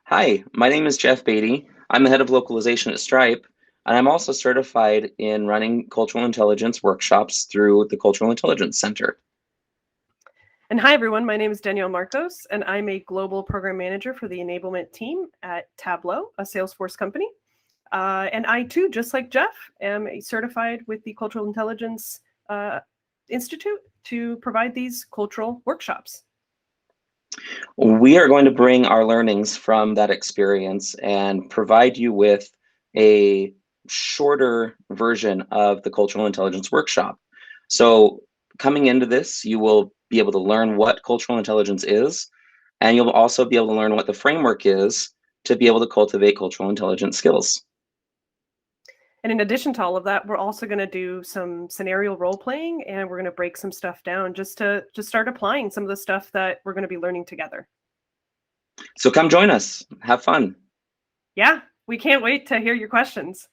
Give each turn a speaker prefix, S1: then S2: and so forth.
S1: Hi, my name is Jeff Beatty. I'm the head of localization at Stripe, and I'm also certified in running cultural intelligence workshops through the Cultural Intelligence Center.
S2: And hi, everyone. My name is Danielle Marcos, and I'm a global program manager for the enablement team at Tableau, a Salesforce company. And I, too, just like Jeff, am certified with the Cultural Intelligence Institute to provide these cultural workshops.
S1: We are going to bring our learnings from that experience and provide you with a shorter version of the Cultural Intelligence Workshop. So coming into this, you will be able to learn what cultural intelligence is, and you'll also be able to learn what the framework is to be able to cultivate cultural intelligence skills.
S2: And in addition to all of that, we're also going to do some scenario role playing, and we're going to break some stuff down just to start applying some of the stuff that we're going to be learning together.
S1: So come join us. Have fun.
S2: Yeah, we can't wait to hear your questions.